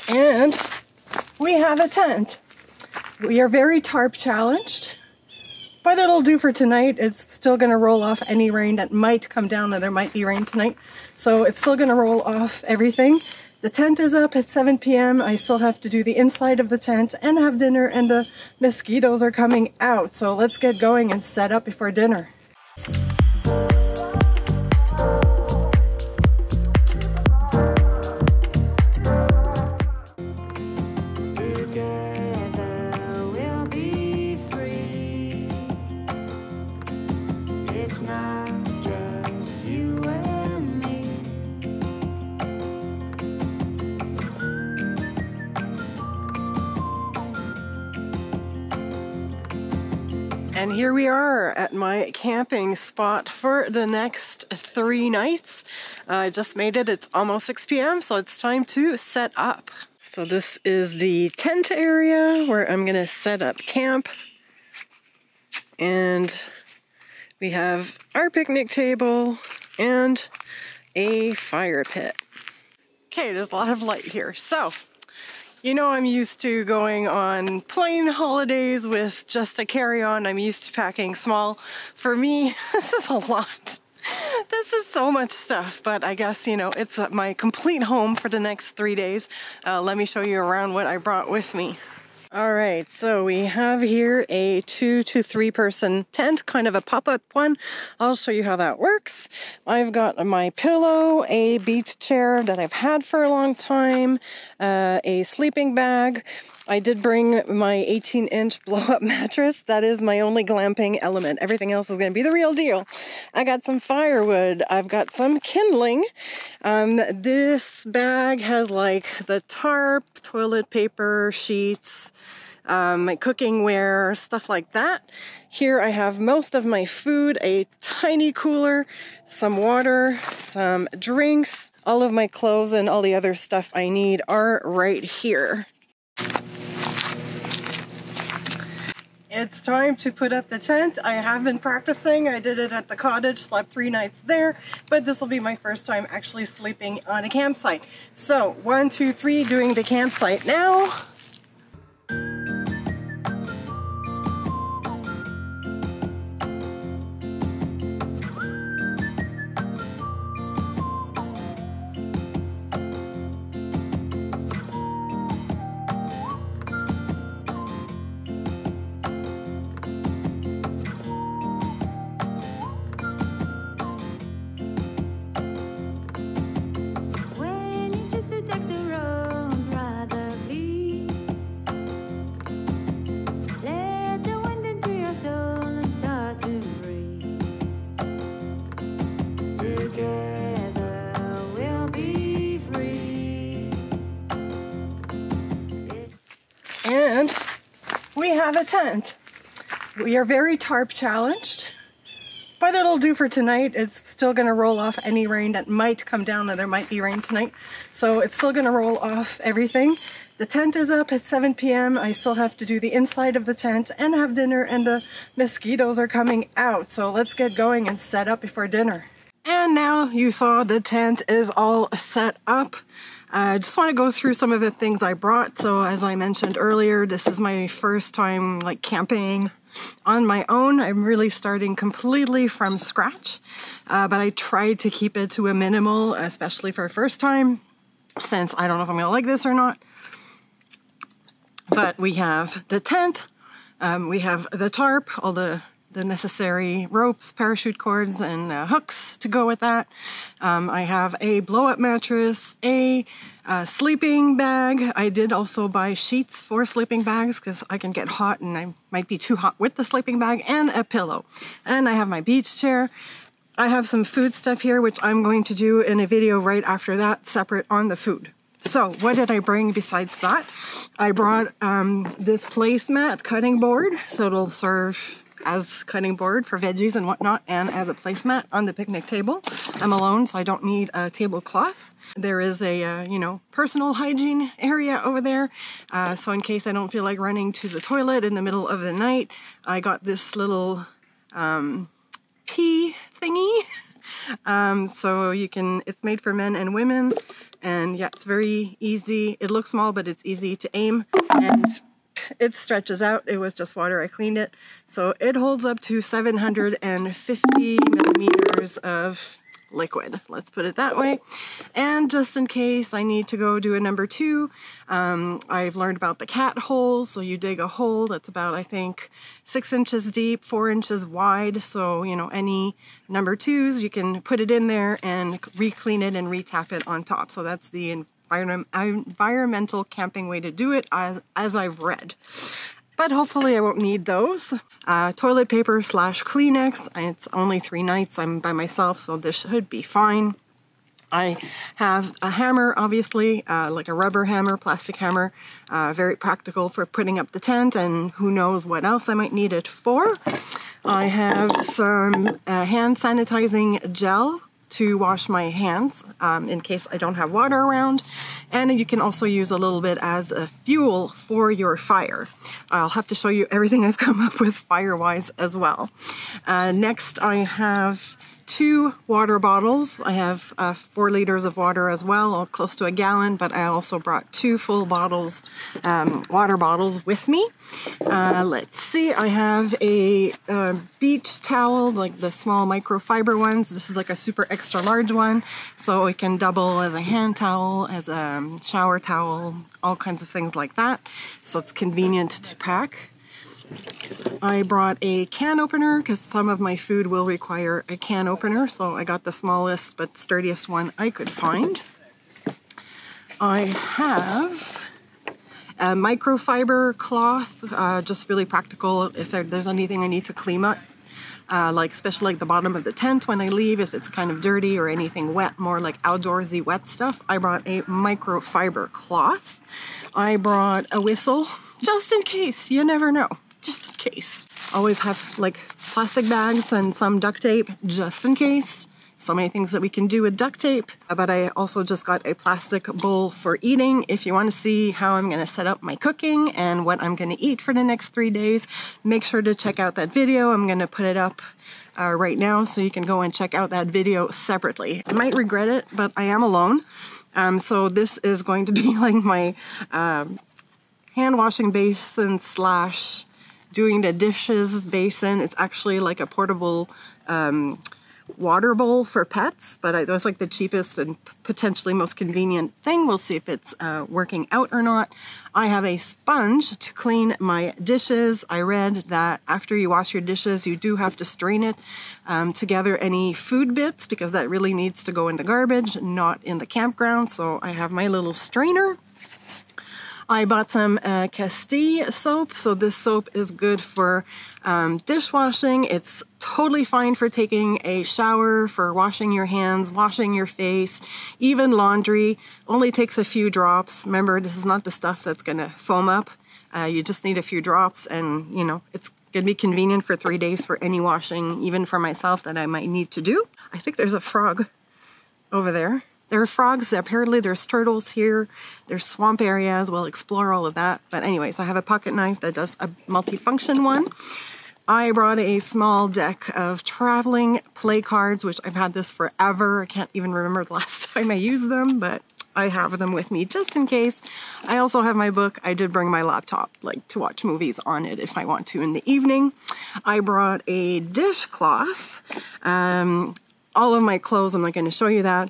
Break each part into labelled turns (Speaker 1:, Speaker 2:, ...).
Speaker 1: And we have a tent. We are very tarp challenged, but it'll do for tonight. It's still going to roll off any rain that might come down, and there might be rain tonight. So it's still going to roll off everything. The tent is up at 7 p.m. I still have to do the inside of the tent and have dinner, and the mosquitoes are coming out. So let's get going and set up before dinner. And here we are at my camping spot for the next 3 nights. I just made it. It's almost 6 p.m. so it's time to set up. So this is the tent area where I'm gonna set up camp. And we have our picnic table and a fire pit. Okay, there's a lot of light here. So, you know, I'm used to going on plane holidays with just a carry-on. I'm used to packing small. For me, this is a lot. This is so much stuff, but I guess, you know, it's my complete home for the next 3 days. Let me show you around what I brought with me. All right, so we have here a 2 to 3 person tent, kind of a pop-up one. I'll show you how that works. I've got my pillow, a beach chair that I've had for a long time, a sleeping bag. I did bring my 18-inch blow-up mattress. That is my only glamping element. Everything else is going to be the real deal. I got some firewood. I've got some kindling. This bag has like the tarp, toilet paper, sheets, my cooking ware, stuff like that. Here I have most of my food, a tiny cooler, some water, some drinks. All of my clothes and all the other stuff I need are right here. It's time to put up the tent. I have been practicing. I did it at the cottage, slept 3 nights there, but this will be my first time actually sleeping on a campsite. So 1, 2, 3, doing the campsite now. And we have a tent. We are very tarp challenged, but it'll do for tonight. It's still going to roll off any rain that might come down, and there might be rain tonight. So it's still going to roll off everything. The tent is up at 7 p.m. I still have to do the inside of the tent and have dinner, and the mosquitoes are coming out. So let's get going and set up before dinner. And now you saw the tent is all set up. I just want to go through some of the things I brought. So as I mentioned earlier, this is my first time like camping on my own. I'm really starting completely from scratch, but I tried to keep it to a minimal, especially for a first time, since I don't know if I'm gonna like this or not. But we have the tent, we have the tarp, all the necessary ropes, parachute cords, and hooks to go with that. I have a blow-up mattress, a sleeping bag. I did also buy sheets for sleeping bags because I can get hot and I might be too hot with the sleeping bag, and a pillow. And I have my beach chair. I have some food stuff here, which I'm going to do in a video right after that, separate on the food. So what did I bring besides that? I brought this placemat cutting board, so it'll serve as cutting board for veggies and whatnot, and as a placemat on the picnic table. I'm alone, so I don't need a tablecloth. There is a, personal hygiene area over there. So in case I don't feel like running to the toilet in the middle of the night, I got this little pee thingy. So you can, it's made for men and women. And yeah, it's very easy. It looks small, but it's easy to aim, and it stretches out. It was just water, I cleaned it. So it holds up to 750 millimeters of liquid, let's put it that way. And just in case I need to go do a number 2, I've learned about the cat hole. So you dig a hole that's about, I think, 6 inches deep, 4 inches wide. So, you know, any number 2s, you can put it in there and re-clean it and re-tap it on top. So that's the environmental camping way to do it, as I've read. But hopefully I won't need those. Toilet paper / Kleenex. It's only 3 nights. I'm by myself, so this should be fine. I have a hammer, obviously, like a rubber hammer, plastic hammer. Very practical for putting up the tent, and who knows what else I might need it for. I have some hand sanitizing gel to wash my hands in case I don't have water around. And you can also use a little bit as a fuel for your fire. I'll have to show you everything I've come up with fire-wise as well. Next, I have 2 water bottles. I have 4 liters of water as well, close to a gallon, but I also brought 2 full bottles, water bottles with me. Let's see, I have a beach towel, like the small microfiber ones. This is like a super extra large one, so it can double as a hand towel, as a shower towel, all kinds of things like that. So it's convenient to pack. I brought a can opener because some of my food will require a can opener, so I got the smallest but sturdiest one I could find. I have a microfiber cloth, just really practical if there's anything I need to clean up, like especially like the bottom of the tent when I leave, if it's kind of dirty or anything wet, more like outdoorsy wet stuff. I brought a microfiber cloth. I brought a whistle, just in case, you never know. Just in case. Always have like plastic bags and some duct tape, just in case. So many things that we can do with duct tape. But I also just got a plastic bowl for eating. If you want to see how I'm going to set up my cooking and what I'm going to eat for the next 3 days, make sure to check out that video. I'm going to put it up right now, so you can go and check out that video separately. I might regret it, but I am alone. So this is going to be like my hand washing basin / doing the dishes basin. It's actually like a portable water bowl for pets, but it was like the cheapest and potentially most convenient thing. We'll see if it's working out or not. I have a sponge to clean my dishes. I read that after you wash your dishes, you do have to strain it to gather any food bits, because that really needs to go in the garbage, not in the campground. So I have my little strainer. I bought some Castille soap. So this soap is good for dishwashing. It's totally fine for taking a shower, for washing your hands, washing your face, even laundry. Only takes a few drops. Remember, this is not the stuff that's gonna foam up. You just need a few drops, and you know, it's gonna be convenient for 3 days for any washing, even for myself, that I might need to do. I think there's a frog over there. There are frogs, apparently there's turtles here, there's swamp areas, we'll explore all of that. But anyways, I have a pocket knife that does a multifunction one. I brought a small deck of traveling play cards, which I've had this forever. I can't even remember the last time I used them, but I have them with me just in case. I also have my book. I did bring my laptop, like to watch movies on it if I want to in the evening. I brought a dishcloth. All of my clothes, I'm not going to show you that.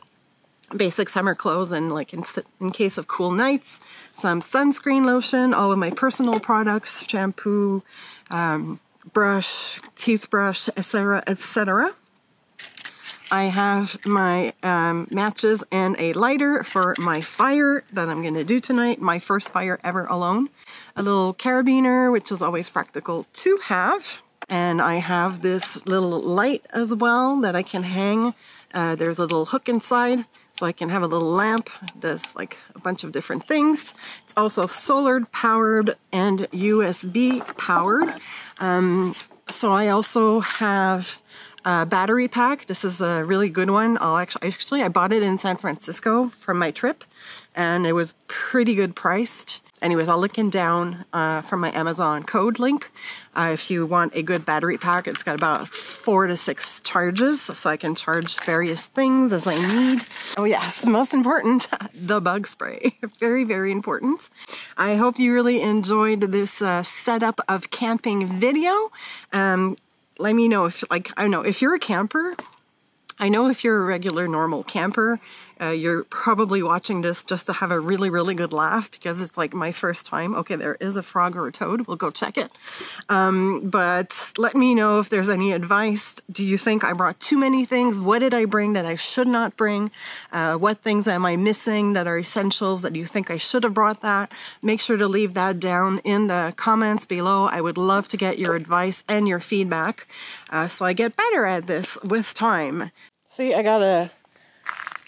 Speaker 1: Basic summer clothes, and like in case of cool nights, some sunscreen lotion, all of my personal products, shampoo, brush, teeth brush, etc., etc. I have my matches and a lighter for my fire that I'm going to do tonight, my first fire ever alone. A little carabiner, which is always practical to have. And I have this little light as well that I can hang. There's a little hook inside, so I can have a little lamp. It does like a bunch of different things. It's also solar powered and USB powered. So I also have a battery pack. This is a really good one. I bought it in San Francisco from my trip, and it was pretty good priced. Anyways, I'll link in down from my Amazon code link. If you want a good battery pack, it's got about 4 to 6 charges, so I can charge various things as I need. Oh yes, most important, the bug spray. Very, very important. I hope you really enjoyed this setup of camping video. Let me know if, like, I don't know, if you're a camper, I know if you're a regular normal camper, you're probably watching this just to have a really, really good laugh because it's like my first time. Okay, there is a frog or a toad. We'll go check it. But let me know if there's any advice. Do you think I brought too many things? What did I bring that I should not bring? What things am I missing that are essentials that you think I should have brought that? Make sure to leave that down in the comments below. I would love to get your advice and your feedback so I get better at this with time. See, I got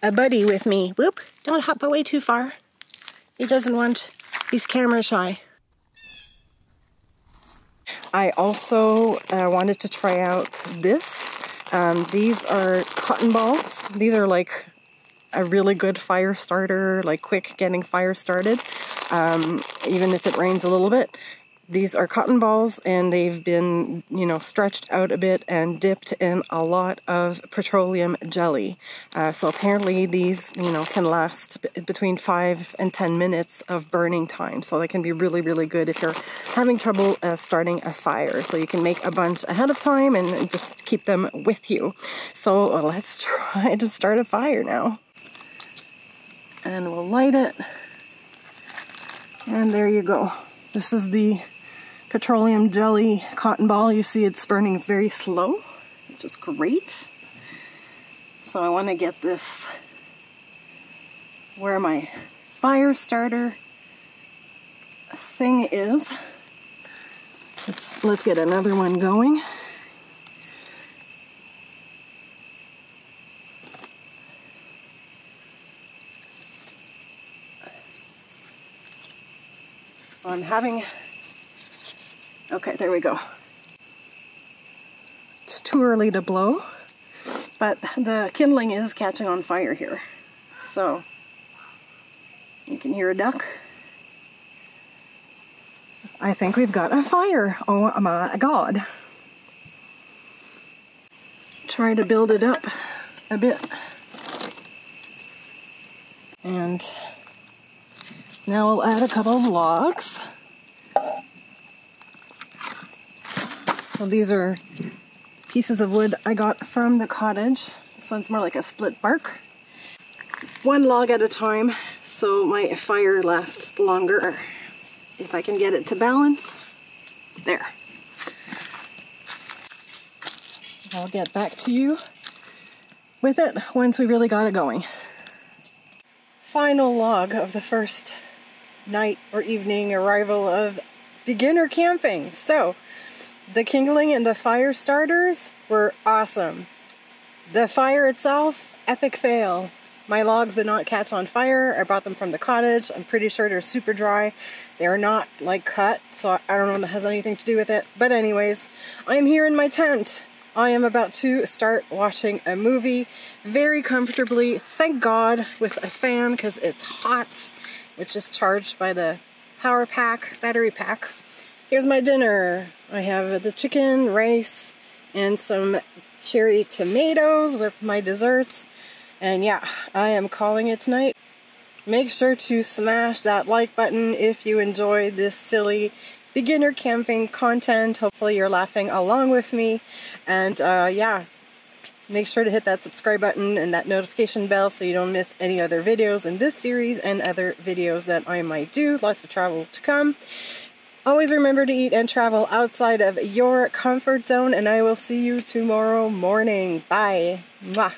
Speaker 1: a buddy with me. Whoop, don't hop away too far. He doesn't want, he's camera shy. I also wanted to try out this. These are cotton balls. These are like a really good fire starter, like quick getting fire started, even if it rains a little bit. These are cotton balls and they've been, you know, stretched out a bit and dipped in a lot of petroleum jelly. So apparently these, you know, can last between 5 and 10 minutes of burning time. So they can be really, really good if you're having trouble starting a fire. So you can make a bunch ahead of time and just keep them with you. So let's try to start a fire now. And we'll light it. And there you go. This is the petroleum jelly cotton ball. You see it's burning very slow, which is great. So I want to get this where my fire starter thing is. Let's get another one going. So I'm having, okay, there we go. It's too early to blow, but the kindling is catching on fire here. So you can hear a duck. I think we've got a fire. Oh my God. Try to build it up a bit. And now we'll add a couple of logs. So these are pieces of wood I got from the cottage. This one's more like a split bark. One log at a time so my fire lasts longer. If I can get it to balance. There. I'll get back to you with it once we really got it going. Final log of the first night or evening arrival of beginner camping. So the kindling and the fire starters were awesome. The fire itself, epic fail. My logs did not catch on fire. I brought them from the cottage. I'm pretty sure they're super dry. They're not like cut, so I don't know if it has anything to do with it. But anyways, I'm here in my tent. I am about to start watching a movie very comfortably, thank God, with a fan because it's hot, which is charged by the power pack, battery pack. Here's my dinner. I have the chicken, rice, and some cherry tomatoes with my desserts. And yeah, I am calling it tonight. Make sure to smash that like button if you enjoyed this silly beginner camping content. Hopefully you're laughing along with me. And yeah, make sure to hit that subscribe button and that notification bell so you don't miss any other videos in this series and other videos that I might do. Lots of travel to come. Always remember to eat and travel outside of your comfort zone, and I will see you tomorrow morning. Bye. Mwah.